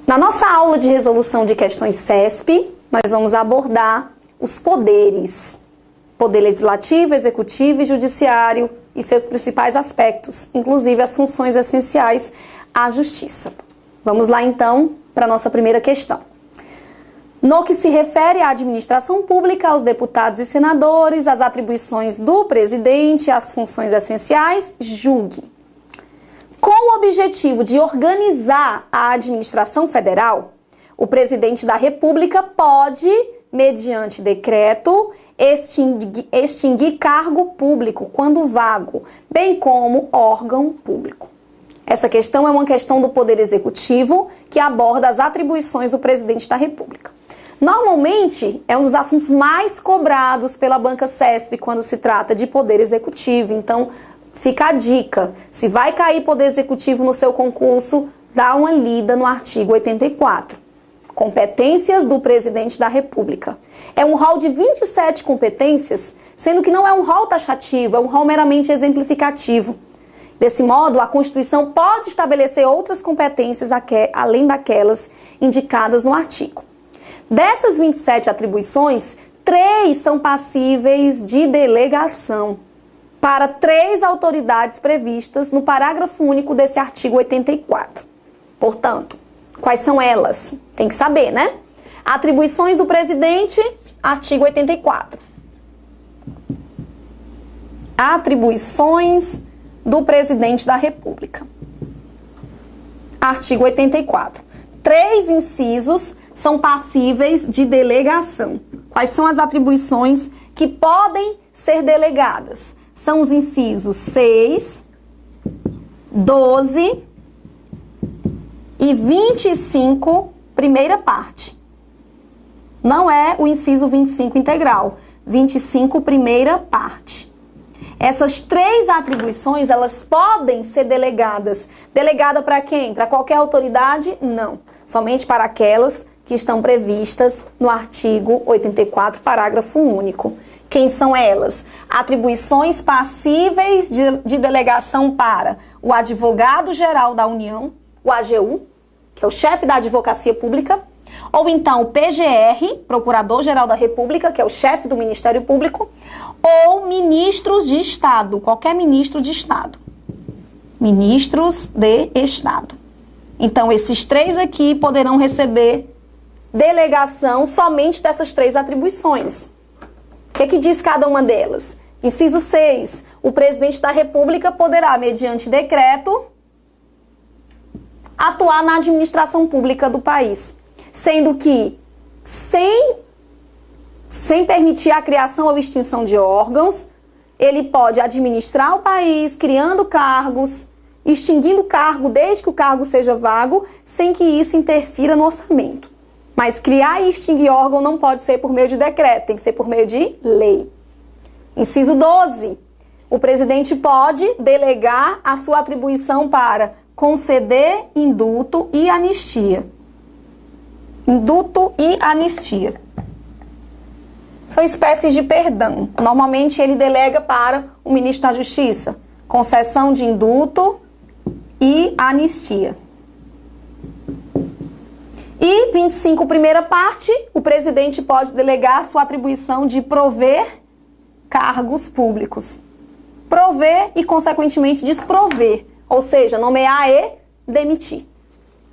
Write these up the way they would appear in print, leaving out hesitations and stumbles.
Na nossa aula de resolução de questões CESP, nós vamos abordar os poderes. Poder legislativo, executivo e judiciário e seus principais aspectos, inclusive as funções essenciais à justiça. Vamos lá então para a nossa primeira questão. No que se refere à administração pública, aos deputados e senadores, as atribuições do presidente, as funções essenciais, julgue. Com o objetivo de organizar a administração federal, o presidente da República pode, mediante decreto, extinguir cargo público quando vago, bem como órgão público. Essa questão é uma questão do Poder Executivo que aborda as atribuições do presidente da República. Normalmente, é um dos assuntos mais cobrados pela banca CESP quando se trata de Poder Executivo. Então, fica a dica. Se vai cair Poder Executivo no seu concurso, dá uma lida no artigo 84. Competências do presidente da República. É um rol de 27 competências, sendo que não é um rol taxativo, é um rol meramente exemplificativo. Desse modo, a Constituição pode estabelecer outras competências além daquelas indicadas no artigo. Dessas 27 atribuições, 3 são passíveis de delegação para 3 autoridades previstas no parágrafo único desse artigo 84. Portanto, quais são elas? Tem que saber, né? Atribuições do presidente, artigo 84. Atribuições do presidente da República. Artigo 84. 3 incisos são passíveis de delegação. Quais são as atribuições que podem ser delegadas? São os incisos 6, 12 e 25, primeira parte. Não é o inciso 25 integral, 25, primeira parte. Essas 3 atribuições, elas podem ser delegadas. Delegada para quem? Para qualquer autoridade? Não. Somente para aquelas que estão previstas no artigo 84, parágrafo único. Quem são elas? Atribuições passíveis de delegação para o Advogado-Geral da União, o AGU, que é o chefe da Advocacia Pública, ou então o PGR, Procurador-Geral da República, que é o chefe do Ministério Público, ou ministros de Estado, qualquer ministro de Estado. Ministros de Estado. Então, esses 3 aqui poderão receber delegação somente dessas 3 atribuições. O que é que diz cada uma delas? Inciso 6. O presidente da República poderá, mediante decreto, atuar na administração pública do país, sendo que, sem permitir a criação ou extinção de órgãos, ele pode administrar o país, criando cargos, extinguindo cargo desde que o cargo seja vago, sem que isso interfira no orçamento. Mas criar e extinguir órgão não pode ser por meio de decreto, tem que ser por meio de lei. Inciso 12. O presidente pode delegar a sua atribuição para conceder indulto e anistia. Indulto e anistia. São espécies de perdão. Normalmente ele delega para o ministro da Justiça. Concessão de indulto e anistia. E 25, primeira parte, o presidente pode delegar sua atribuição de prover cargos públicos. Prover e, consequentemente, desprover. Ou seja, nomear e demitir.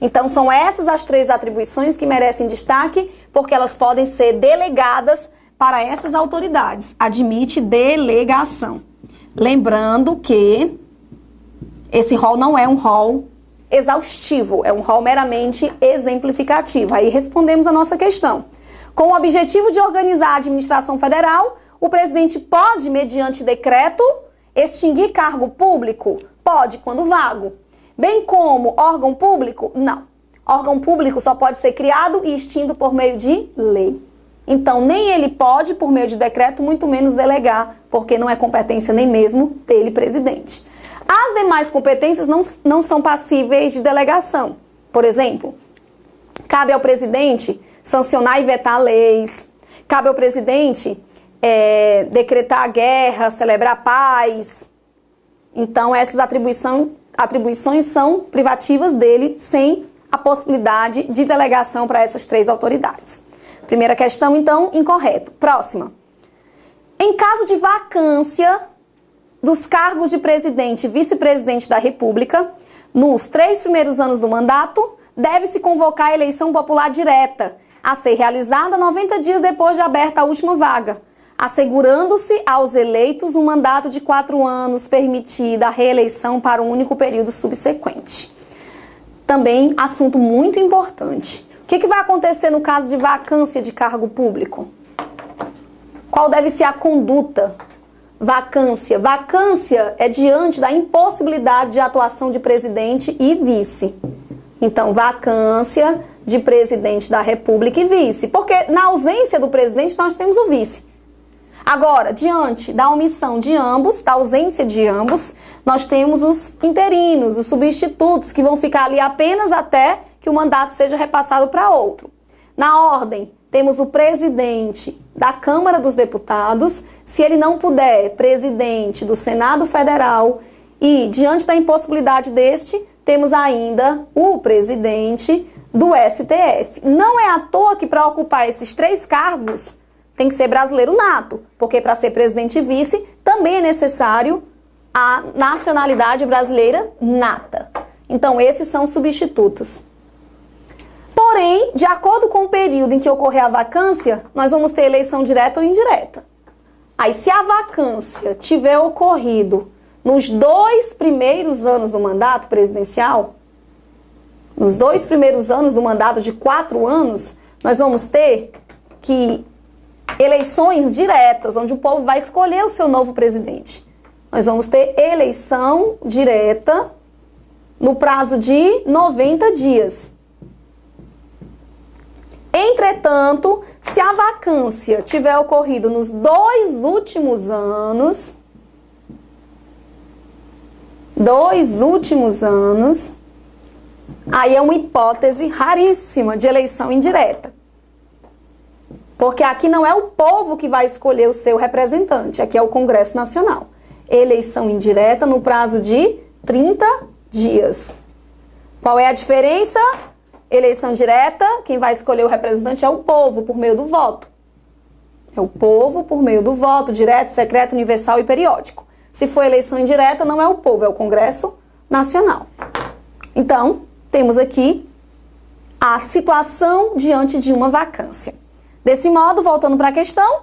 Então, são essas as 3 atribuições que merecem destaque, porque elas podem ser delegadas para essas autoridades. Admite delegação. Lembrando que esse rol não é um rol exaustivo, é um rol meramente exemplificativo. Aí respondemos a nossa questão. Com o objetivo de organizar a administração federal, o presidente pode, mediante decreto, extinguir cargo público? Pode, quando vago. Bem como órgão público? Não. Órgão público só pode ser criado e extinto por meio de lei. Então, nem ele pode, por meio de decreto, muito menos delegar, porque não é competência nem mesmo dele, presidente. As demais competências não são passíveis de delegação. Por exemplo, cabe ao presidente sancionar e vetar leis, cabe ao presidente decretar a guerra, celebrar a paz. Então, essas atribuições são privativas dele, sem a possibilidade de delegação para essas 3 autoridades. Primeira questão, então, incorreto. Próxima. Em caso de vacância dos cargos de presidente e vice-presidente da República, nos 3 primeiros anos do mandato, deve-se convocar a eleição popular direta, a ser realizada 90 dias depois de aberta a última vaga, assegurando-se aos eleitos um mandato de 4 anos, permitida a reeleição para um único período subsequente. Também assunto muito importante. O que vai acontecer no caso de vacância de cargo público? Qual deve ser a conduta? Vacância. Vacância é diante da impossibilidade de atuação de presidente e vice. Então, vacância de presidente da República e vice. Porque na ausência do presidente, nós temos o vice. Agora, diante da omissão de ambos, da ausência de ambos, nós temos os interinos, os substitutos, que vão ficar ali apenas até que o mandato seja repassado para outro. Na ordem, temos o presidente da Câmara dos Deputados, se ele não puder, presidente do Senado Federal, e diante da impossibilidade deste, temos ainda o presidente do STF. Não é à toa que para ocupar esses 3 cargos tem que ser brasileiro nato, porque para ser presidente e vice também é necessário a nacionalidade brasileira nata. Então esses são substitutos. Porém, de acordo com o período em que ocorrer a vacância, nós vamos ter eleição direta ou indireta. Aí, se a vacância tiver ocorrido nos 2 primeiros anos do mandato presidencial, nos 2 primeiros anos do mandato de 4 anos, nós vamos ter que eleições diretas, onde o povo vai escolher o seu novo presidente. Nós vamos ter eleição direta no prazo de 90 dias. Entretanto, se a vacância tiver ocorrido nos 2 últimos anos, aí é uma hipótese raríssima de eleição indireta. Porque aqui não é o povo que vai escolher o seu representante, aqui é o Congresso Nacional. Eleição indireta no prazo de 30 dias. Qual é a diferença? Eleição direta, quem vai escolher o representante é o povo, por meio do voto. É o povo por meio do voto, direto, secreto, universal e periódico. Se for eleição indireta, não é o povo, é o Congresso Nacional. Então, temos aqui a situação diante de uma vacância. Desse modo, voltando para a questão,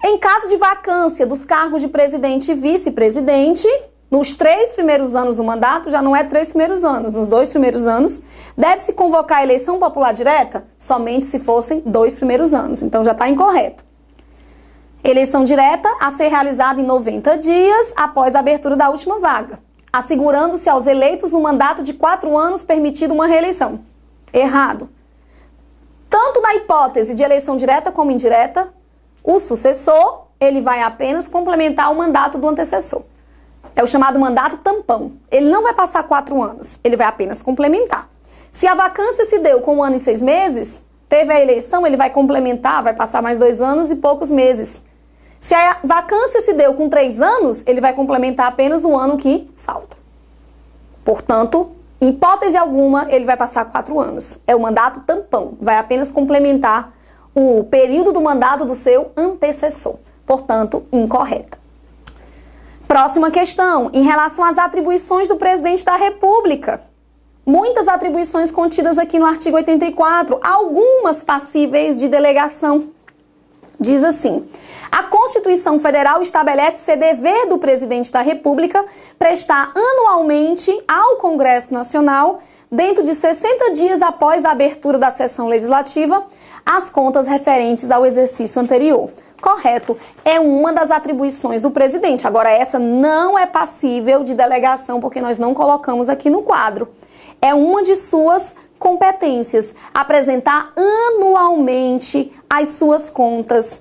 em caso de vacância dos cargos de presidente e vice-presidente, nos 3 primeiros anos do mandato, já não é 3 primeiros anos, nos 2 primeiros anos, deve-se convocar a eleição popular direta somente se fossem 2 primeiros anos. Então já está incorreto. Eleição direta a ser realizada em 90 dias após a abertura da última vaga, assegurando-se aos eleitos um mandato de 4 anos permitido uma reeleição. Errado. Tanto na hipótese de eleição direta como indireta, o sucessor, ele vai apenas complementar o mandato do antecessor. É o chamado mandato tampão. Ele não vai passar 4 anos, ele vai apenas complementar. Se a vacância se deu com 1 ano e 6 meses, teve a eleição, ele vai complementar, vai passar mais 2 anos e poucos meses. Se a vacância se deu com 3 anos, ele vai complementar apenas o ano que falta. Portanto, em hipótese alguma, ele vai passar 4 anos. É o mandato tampão, vai apenas complementar o período do mandato do seu antecessor. Portanto, incorreta. Próxima questão, em relação às atribuições do presidente da República. Muitas atribuições contidas aqui no artigo 84, algumas passíveis de delegação. Diz assim: a Constituição Federal estabelece ser dever do presidente da República prestar anualmente ao Congresso Nacional, dentro de 60 dias após a abertura da sessão legislativa, as contas referentes ao exercício anterior. Correto, é uma das atribuições do presidente. Agora, essa não é passível de delegação, porque nós não colocamos aqui no quadro. É uma de suas competências, apresentar anualmente as suas contas.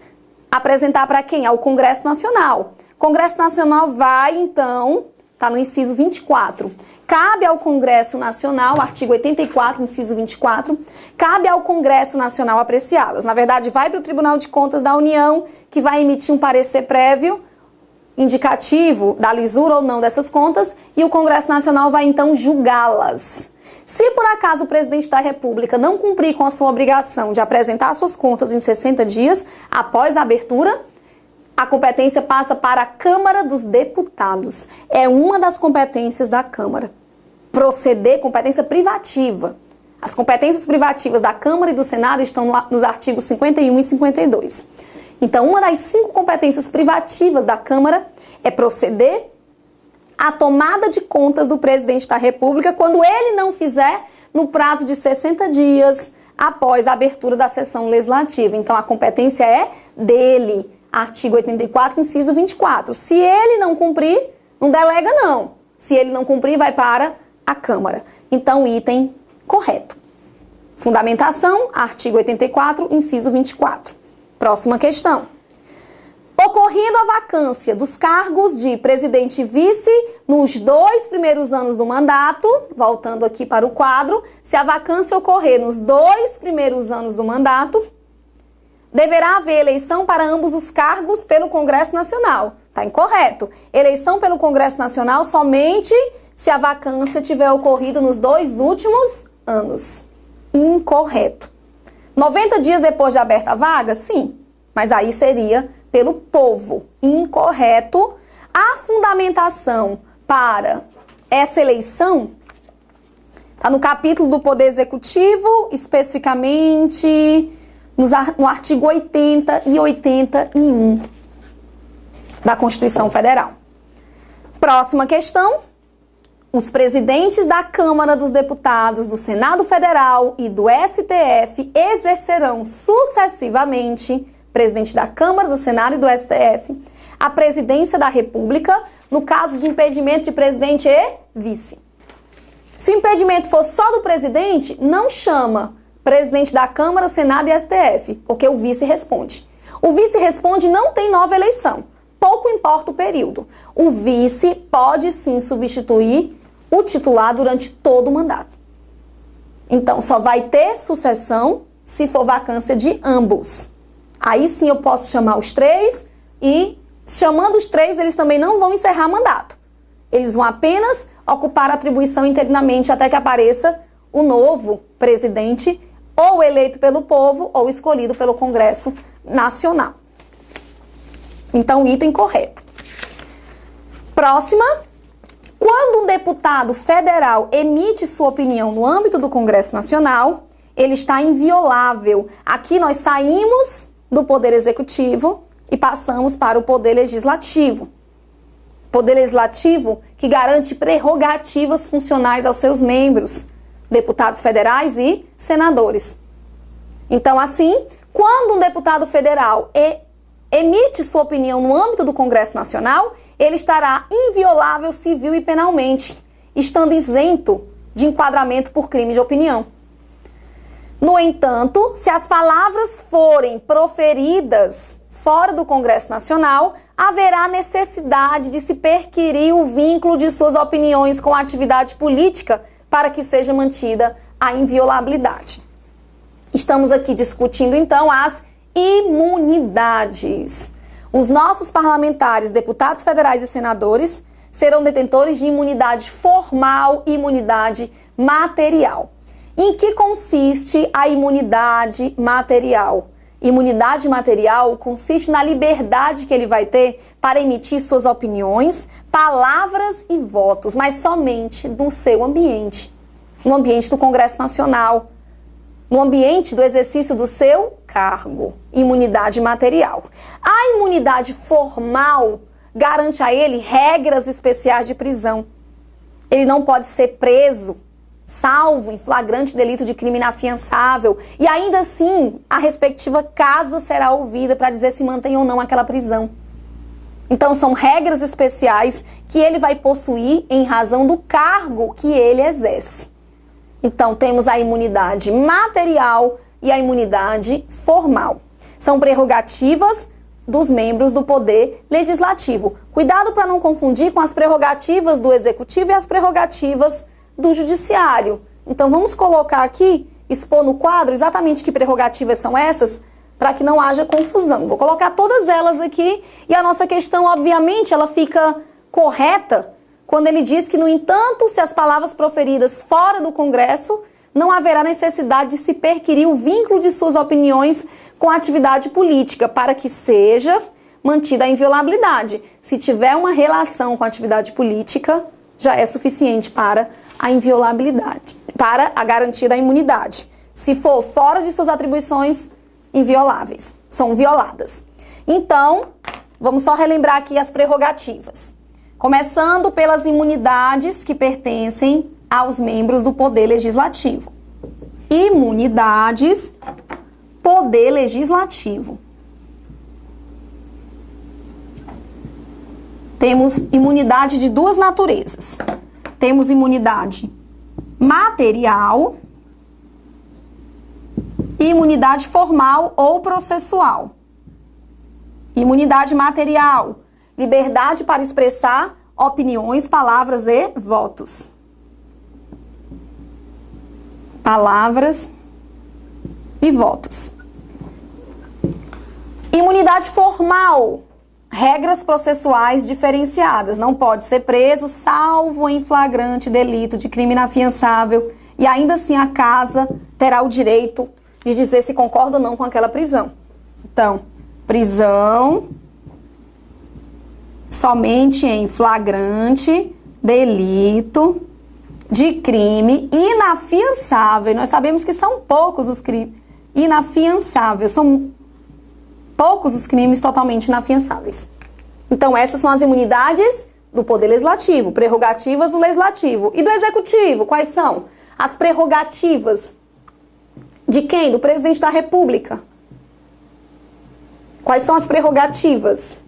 Apresentar para quem? Ao Congresso Nacional. O Congresso Nacional vai, então, está no inciso 24. Cabe ao Congresso Nacional, artigo 84, inciso 24, cabe ao Congresso Nacional apreciá-las. Na verdade, vai para o Tribunal de Contas da União, que vai emitir um parecer prévio, indicativo da lisura ou não dessas contas, e o Congresso Nacional vai, então, julgá-las. Se por acaso o presidente da República não cumprir com a sua obrigação de apresentar suas contas em 60 dias após a abertura, a competência passa para a Câmara dos Deputados. É uma das competências da Câmara. Proceder, competência privativa. As competências privativas da Câmara e do Senado estão nos artigos 51 e 52. Então, uma das 5 competências privativas da Câmara é proceder à tomada de contas do presidente da República quando ele não fizer no prazo de 60 dias após a abertura da sessão legislativa. Então, a competência é dele. Artigo 84, inciso 24. Se ele não cumprir, não delega não. Se ele não cumprir, vai para a Câmara. Então, item correto. Fundamentação, artigo 84, inciso 24. Próxima questão. Ocorrendo a vacância dos cargos de presidente e vice nos 2 primeiros anos do mandato, voltando aqui para o quadro, se a vacância ocorrer nos 2 primeiros anos do mandato, deverá haver eleição para ambos os cargos pelo Congresso Nacional. Está incorreto. Eleição pelo Congresso Nacional somente se a vacância tiver ocorrido nos 2 últimos anos. Incorreto. 90 dias depois de aberta a vaga? Sim. Mas aí seria pelo povo. Incorreto. A fundamentação para essa eleição está no capítulo do Poder Executivo, especificamente no artigo 80 e 81 da Constituição Federal. Próxima questão. Os presidentes da Câmara dos Deputados, do Senado Federal e do STF exercerão sucessivamente, presidente da Câmara, do Senado e do STF, a presidência da República no caso de impedimento de presidente e vice. Se o impedimento for só do presidente, não chama presidente da Câmara, Senado e STF, porque o vice responde. O vice responde não tem nova eleição. Pouco importa o período. O vice pode sim substituir o titular durante todo o mandato. Então, só vai ter sucessão se for vacância de ambos. Aí sim eu posso chamar os 3 e, chamando os 3, eles também não vão encerrar mandato. Eles vão apenas ocupar a atribuição interinamente até que apareça o novo presidente, ou eleito pelo povo, ou escolhido pelo Congresso Nacional. Então, item correto. Próxima. Quando um deputado federal emite sua opinião no âmbito do Congresso Nacional, ele está inviolável. Aqui nós saímos do Poder Executivo e passamos para o Poder Legislativo. Poder Legislativo que garante prerrogativas funcionais aos seus membros, deputados federais e senadores. Então, assim, quando um deputado federal emite sua opinião no âmbito do Congresso Nacional, ele estará inviolável civil e penalmente, estando isento de enquadramento por crime de opinião. No entanto, se as palavras forem proferidas fora do Congresso Nacional, haverá necessidade de se perquirir o vínculo de suas opiniões com a atividade política para que seja mantida a inviolabilidade. Estamos aqui discutindo, então, as imunidades. Os nossos parlamentares, deputados federais e senadores, serão detentores de imunidade formal e imunidade material. Em que consiste a imunidade material? Imunidade material consiste na liberdade que ele vai ter para emitir suas opiniões, palavras e votos, mas somente no seu ambiente, no ambiente do Congresso Nacional, no ambiente do exercício do seu cargo. Imunidade material. A imunidade formal garante a ele regras especiais de prisão. Ele não pode ser preso, salvo em flagrante delito de crime inafiançável, e ainda assim a respectiva casa será ouvida para dizer se mantém ou não aquela prisão. Então são regras especiais que ele vai possuir em razão do cargo que ele exerce. Então temos a imunidade material e a imunidade formal. São prerrogativas dos membros do Poder Legislativo. Cuidado para não confundir com as prerrogativas do Executivo e as prerrogativas do Judiciário. Então vamos colocar aqui, expor no quadro exatamente que prerrogativas são essas, para que não haja confusão. Vou colocar todas elas aqui e a nossa questão, obviamente, ela fica correta quando ele diz que, no entanto, se as palavras proferidas fora do Congresso, não haverá necessidade de se perquirir o vínculo de suas opiniões com a atividade política, para que seja mantida a inviolabilidade. Se tiver uma relação com a atividade política, já é suficiente para a inviolabilidade, para a garantia da imunidade. Se for fora de suas atribuições, invioláveis, são violadas. Então, vamos só relembrar aqui as prerrogativas. Começando pelas imunidades que pertencem aos membros do Poder Legislativo. Imunidades, Poder Legislativo. Temos imunidade de duas naturezas. Temos imunidade material e imunidade formal ou processual. Imunidade material, liberdade para expressar opiniões, palavras e votos. Palavras e votos. Imunidade formal, regras processuais diferenciadas. Não pode ser preso, salvo em flagrante delito de crime inafiançável, e ainda assim a casa terá o direito de dizer se concorda ou não com aquela prisão. Então, prisão somente em flagrante delito de crime inafiançável. Nós sabemos que são poucos os crimes inafiançáveis, são poucos os crimes totalmente inafiançáveis. Então, essas são as imunidades do Poder Legislativo, prerrogativas do Legislativo. E do Executivo, quais são? As prerrogativas de quem? Do Presidente da República. Quais são as prerrogativas?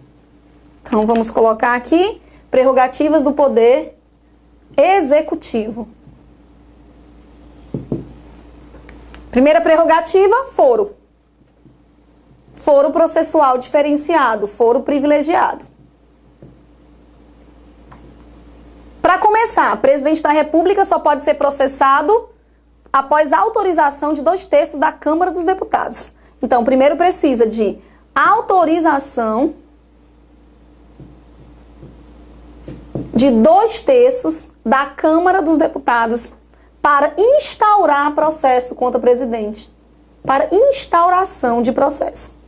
Então, vamos colocar aqui, prerrogativas do Poder Executivo. Primeira prerrogativa, foro. Foro processual diferenciado, foro privilegiado. Para começar, o Presidente da República só pode ser processado após a autorização de 2/3 da Câmara dos Deputados. Então, primeiro precisa de autorização de 2/3 da Câmara dos Deputados para instaurar processo contra o presidente. Para instauração de processo.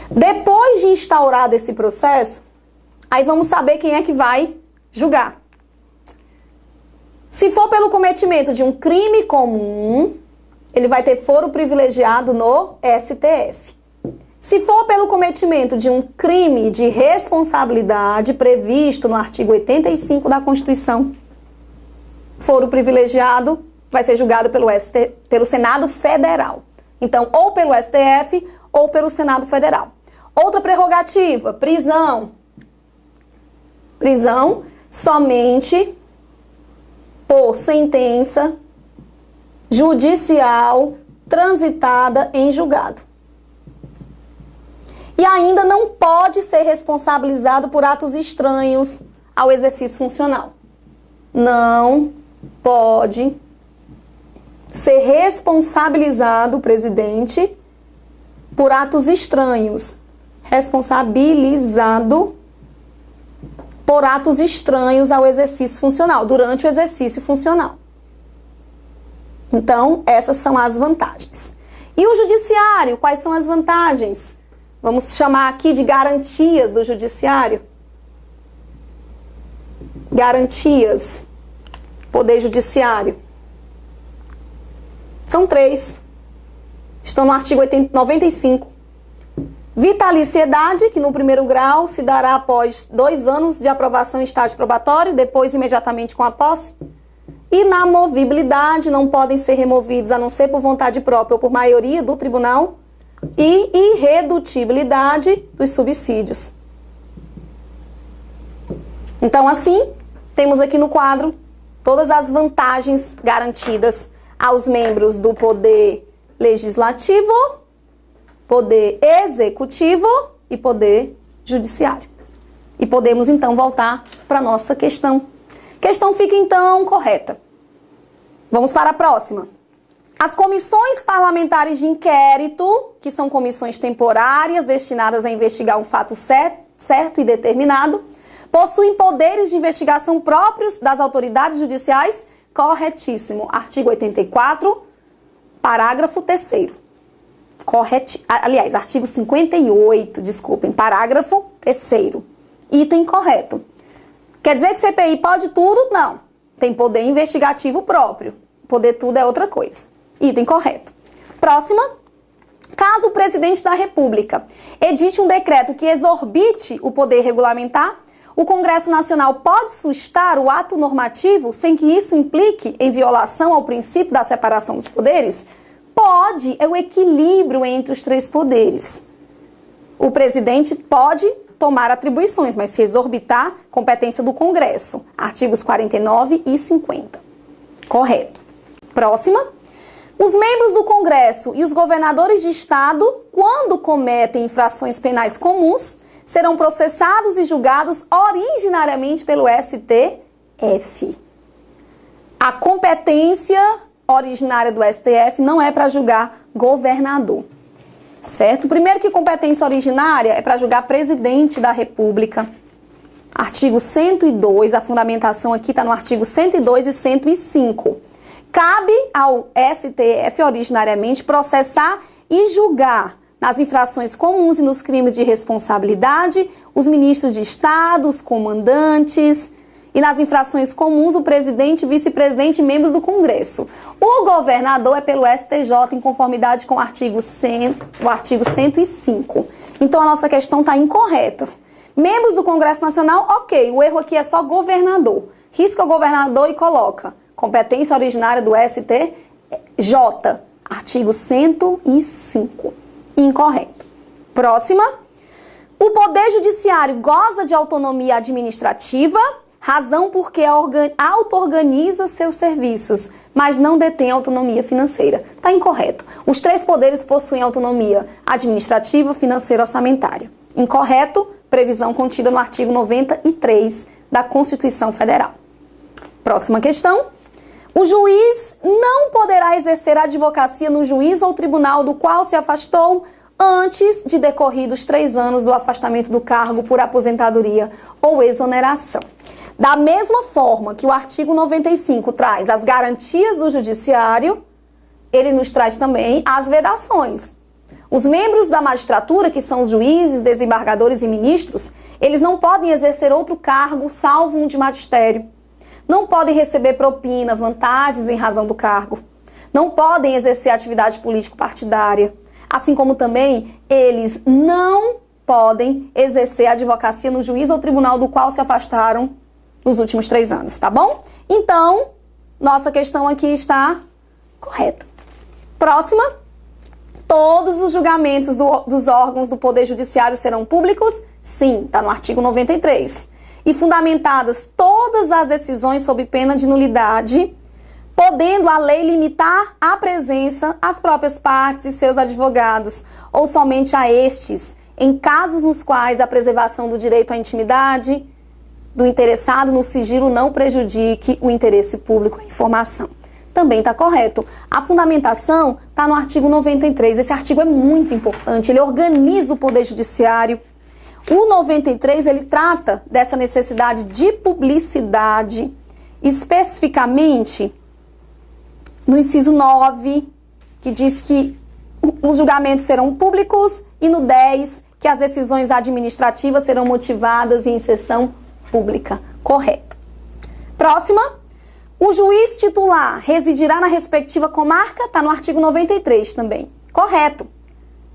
Depois de instaurado esse processo, aí vamos saber quem é que vai julgar. Se for pelo cometimento de um crime comum, ele vai ter foro privilegiado no STF. Se for pelo cometimento de um crime de responsabilidade previsto no artigo 85 da Constituição, foro privilegiado vai ser julgado pelo Senado Federal. Então, ou pelo STF ou pelo Senado Federal. Outra prerrogativa, prisão. Prisão somente por sentença judicial transitada em julgado. E ainda não pode ser responsabilizado por atos estranhos ao exercício funcional. Não pode ser responsabilizado o presidente por atos estranhos. Responsabilizado por atos estranhos ao exercício funcional, durante o exercício funcional. Então, essas são as vantagens. E o judiciário, quais são as vantagens? Vamos chamar aqui de garantias do judiciário. Garantias. Poder judiciário. São 3. Estão no artigo 95. Vitaliciedade, que no primeiro grau se dará após 2 anos de aprovação em estágio probatório, depois imediatamente com a posse. Inamovibilidade, não podem ser removidos a não ser por vontade própria ou por maioria do tribunal. E irredutibilidade dos subsídios. Então, assim, temos aqui no quadro todas as vantagens garantidas aos membros do Poder Legislativo, Poder Executivo e Poder Judiciário. E podemos, então, voltar para a nossa questão. Questão fica, então, correta. Vamos para a próxima. As comissões parlamentares de inquérito, que são comissões temporárias destinadas a investigar um fato certo e determinado, Possuem poderes de investigação próprios das autoridades judiciais? Corretíssimo. Artigo 84, parágrafo 3º. Aliás, artigo 58, desculpem, parágrafo 3º. Item correto. Quer dizer que CPI pode tudo? Não. Tem poder investigativo próprio. Poder tudo é outra coisa. Item correto. Próxima. Caso o presidente da República edite um decreto que exorbite o poder regulamentar, o Congresso Nacional pode sustar o ato normativo sem que isso implique em violação ao princípio da separação dos poderes? Pode, é o equilíbrio entre os três poderes. O presidente pode tomar atribuições, mas se exorbitar, competência do Congresso. Artigos 49 e 50. Correto. Próxima. Os membros do Congresso e os governadores de Estado, quando cometem infrações penais comuns, serão processados e julgados originariamente pelo STF. A competência originária do STF não é para julgar governador, certo? Primeiro que competência originária é para julgar presidente da República. Artigo 102, a fundamentação aqui está no artigo 102 e 105. Cabe ao STF originariamente processar e julgar nas infrações comuns e nos crimes de responsabilidade os ministros de Estado, os comandantes, e nas infrações comuns o presidente, vice-presidente e membros do Congresso. O governador é pelo STJ em conformidade com o artigo 105. Então a nossa questão está incorreta. Membros do Congresso Nacional, ok, o erro aqui é só governador. Risca o governador e coloca competência originária do STJ, artigo 105. Incorreto. Próxima. O Poder Judiciário goza de autonomia administrativa, razão porque auto-organiza seus serviços, mas não detém autonomia financeira. Está incorreto. Os três poderes possuem autonomia administrativa, financeira e orçamentária. Incorreto, previsão contida no artigo 93 da Constituição Federal. Próxima questão. O juiz não poderá exercer a advocacia no juízo ou tribunal do qual se afastou antes de decorridos 3 anos do afastamento do cargo por aposentadoria ou exoneração. Da mesma forma que o artigo 95 traz as garantias do judiciário, ele nos traz também as vedações. Os membros da magistratura, que são os juízes, desembargadores e ministros, eles não podem exercer outro cargo salvo um de magistério. Não podem receber propina, vantagens em razão do cargo. Não podem exercer atividade político-partidária. Assim como também eles não podem exercer a advocacia no juízo ou tribunal do qual se afastaram nos últimos 3 anos, tá bom? Então, nossa questão aqui está correta. Próxima. Todos os julgamentos dos órgãos do Poder Judiciário serão públicos? Sim, está no artigo 93. E fundamentadas todas as decisões sob pena de nulidade, podendo a lei limitar a presença às próprias partes e seus advogados, ou somente a estes, em casos nos quais a preservação do direito à intimidade do interessado no sigilo não prejudique o interesse público à informação. Também está correto. A fundamentação está no artigo 93. Esse artigo é muito importante, ele organiza o Poder Judiciário. O 93, ele trata dessa necessidade de publicidade, especificamente no inciso 9, que diz que os julgamentos serão públicos, e no 10, que as decisões administrativas serão motivadas em sessão pública. Correto. Próxima. O juiz titular residirá na respectiva comarca, está no artigo 93 também. Correto.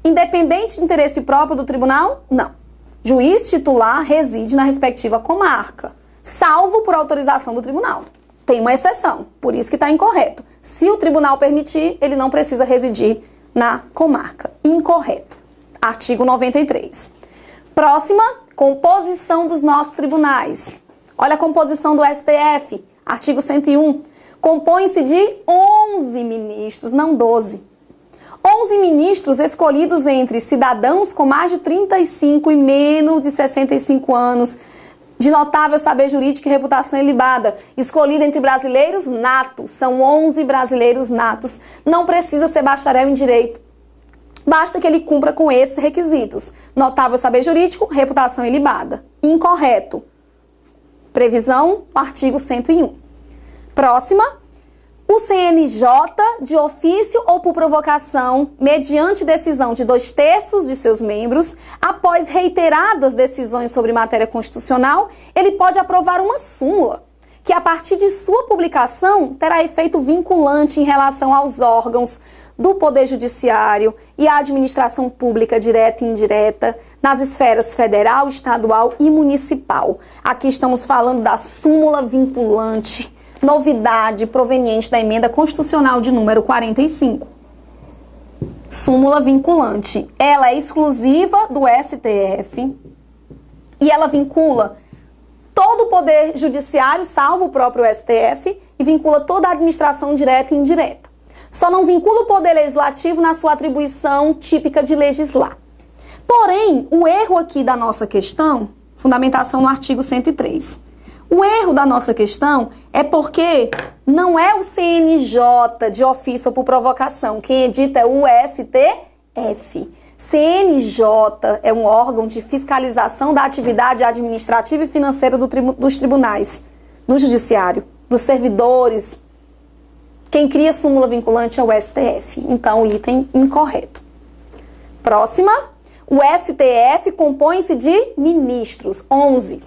Independente de interesse próprio do tribunal? Não. Juiz titular reside na respectiva comarca, salvo por autorização do tribunal. Tem uma exceção, por isso que está incorreto. Se o tribunal permitir, ele não precisa residir na comarca. Incorreto. Artigo 93. Próxima, composição dos nossos tribunais. Olha a composição do STF, artigo 101. Compõe-se de 11 ministros, não 12. 11 ministros escolhidos entre cidadãos com mais de 35 e menos de 65 anos, de notável saber jurídico e reputação ilibada, escolhido entre brasileiros natos. São 11 brasileiros natos. Não precisa ser bacharel em direito. Basta que ele cumpra com esses requisitos: notável saber jurídico, reputação ilibada. Incorreto. Previsão, artigo 101. Próxima. O CNJ, de ofício ou por provocação, mediante decisão de 2/3 de seus membros, após reiteradas decisões sobre matéria constitucional, ele pode aprovar uma súmula, que a partir de sua publicação terá efeito vinculante em relação aos órgãos do Poder Judiciário e à administração pública direta e indireta nas esferas federal, estadual e municipal. Aqui estamos falando da súmula vinculante, novidade proveniente da emenda constitucional de número 45. Súmula vinculante. Ela é exclusiva do STF e ela vincula todo o Poder Judiciário, salvo o próprio STF, e vincula toda a administração direta e indireta. Só não vincula o Poder Legislativo na sua atribuição típica de legislar. Porém, o erro aqui da nossa questão, fundamentação no artigo 103. O erro da nossa questão é porque não é o CNJ de ofício ou por provocação. Quem edita é o STF. CNJ é um órgão de fiscalização da atividade administrativa e financeira dos tribunais, do judiciário, dos servidores. Quem cria súmula vinculante é o STF. Então, item incorreto. Próxima. O STF compõe-se de ministros, 11.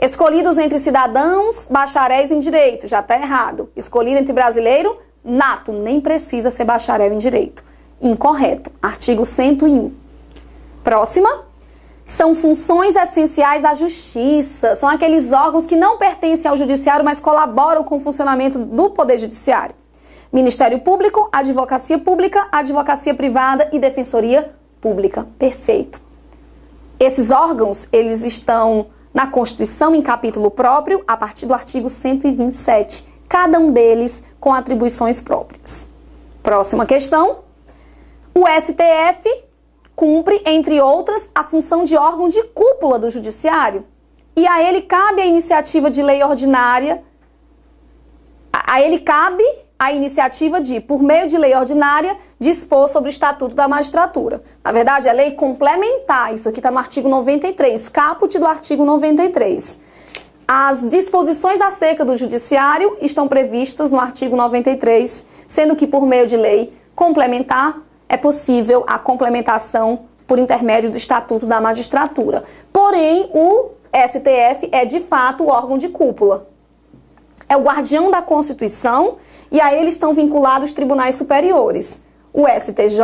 Escolhidos entre cidadãos, bacharéis em direito, já está errado. Escolhido entre brasileiro, nato, nem precisa ser bacharel em direito. Incorreto. Artigo 101. Próxima. São funções essenciais à justiça. São aqueles órgãos que não pertencem ao judiciário, mas colaboram com o funcionamento do Poder Judiciário. Ministério Público, Advocacia Pública, Advocacia Privada e Defensoria Pública. Perfeito. Esses órgãos, eles estão na Constituição, em capítulo próprio, a partir do artigo 127. Cada um deles com atribuições próprias. Próxima questão. O STF cumpre, entre outras, a função de órgão de cúpula do Judiciário. E a ele cabe a iniciativa de lei ordinária. A ele cabe a iniciativa de, por meio de lei ordinária, dispor sobre o Estatuto da Magistratura. Na verdade, é lei complementar. Isso aqui está no artigo 93, caput do artigo 93. As disposições acerca do Judiciário estão previstas no artigo 93, sendo que, por meio de lei complementar, é possível a complementação por intermédio do Estatuto da Magistratura. Porém, o STF é, de fato, o órgão de cúpula. É o guardião da Constituição e a ele estão vinculados os tribunais superiores. O STJ,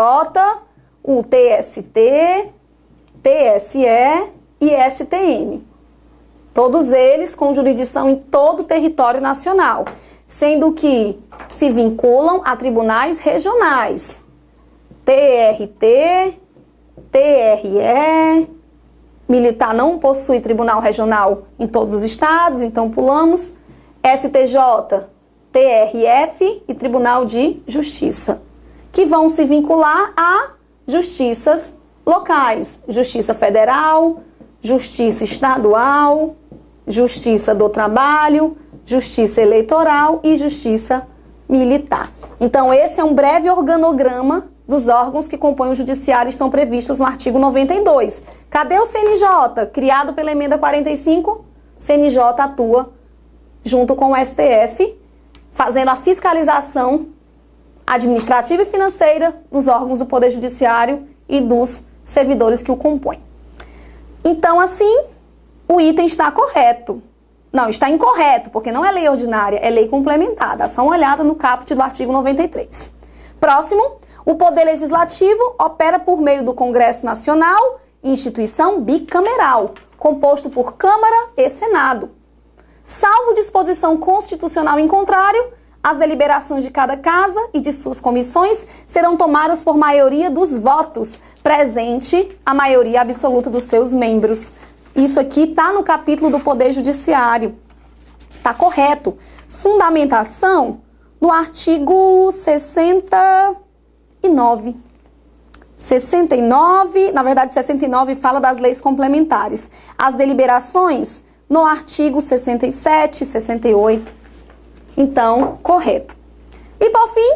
o TST, TSE e STM. Todos eles com jurisdição em todo o território nacional, sendo que se vinculam a tribunais regionais. TRT, TRE, militar não possui tribunal regional em todos os estados, então pulamos. STJ, TRF e Tribunal de Justiça, que vão se vincular a justiças locais, Justiça Federal, Justiça Estadual, Justiça do Trabalho, Justiça Eleitoral e Justiça Militar. Então, esse é um breve organograma dos órgãos que compõem o Judiciário e estão previstos no artigo 92. Cadê o CNJ? Criado pela emenda 45, o CNJ atua junto com o STF, fazendo a fiscalização administrativa e financeira dos órgãos do Poder Judiciário e dos servidores que o compõem. Então, assim, o item está correto. Não, está incorreto, porque não é lei ordinária, é lei complementar. Dá só uma olhada no caput do artigo 93. Próximo, o Poder Legislativo opera por meio do Congresso Nacional, instituição bicameral, composto por Câmara e Senado. Salvo disposição constitucional em contrário, as deliberações de cada casa e de suas comissões serão tomadas por maioria dos votos, presente a maioria absoluta dos seus membros. Isso aqui está no capítulo do Poder Judiciário. Está correto. Fundamentação no artigo 69. 69, na verdade 69 fala das leis complementares. As deliberações no artigo 67, 68. Então, correto. E por fim,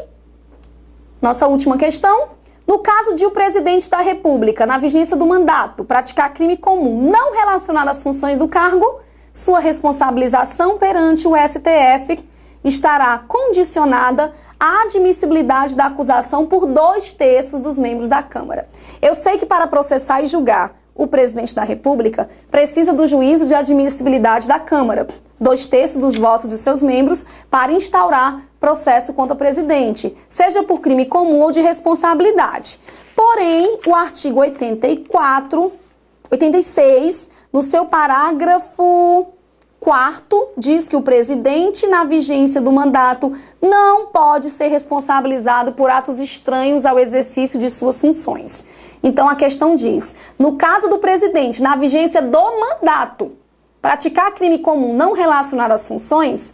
nossa última questão. No caso de o presidente da República, na vigência do mandato, praticar crime comum não relacionado às funções do cargo, sua responsabilização perante o STF estará condicionada à admissibilidade da acusação por 2/3 dos membros da Câmara. Eu sei que para processar e julgar o presidente da República precisa do juízo de admissibilidade da Câmara, 2/3 dos votos de seus membros, para instaurar processo contra o presidente, seja por crime comum ou de responsabilidade. Porém, o artigo 86, no seu parágrafo 4º, diz que o presidente, na vigência do mandato, não pode ser responsabilizado por atos estranhos ao exercício de suas funções. Então, a questão diz, no caso do presidente, na vigência do mandato, praticar crime comum não relacionado às funções,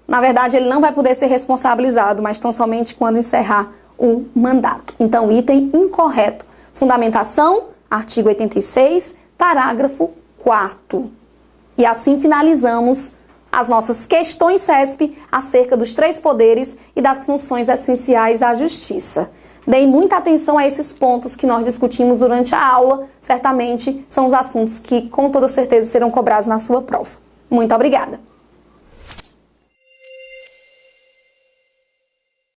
na verdade, ele não vai poder ser responsabilizado, mas tão somente quando encerrar o mandato. Então, item incorreto. Fundamentação, artigo 86, parágrafo 4º. E assim finalizamos as nossas questões CESP acerca dos 3 poderes e das funções essenciais à justiça. Deem muita atenção a esses pontos que nós discutimos durante a aula. Certamente são os assuntos que, com toda certeza, serão cobrados na sua prova. Muito obrigada!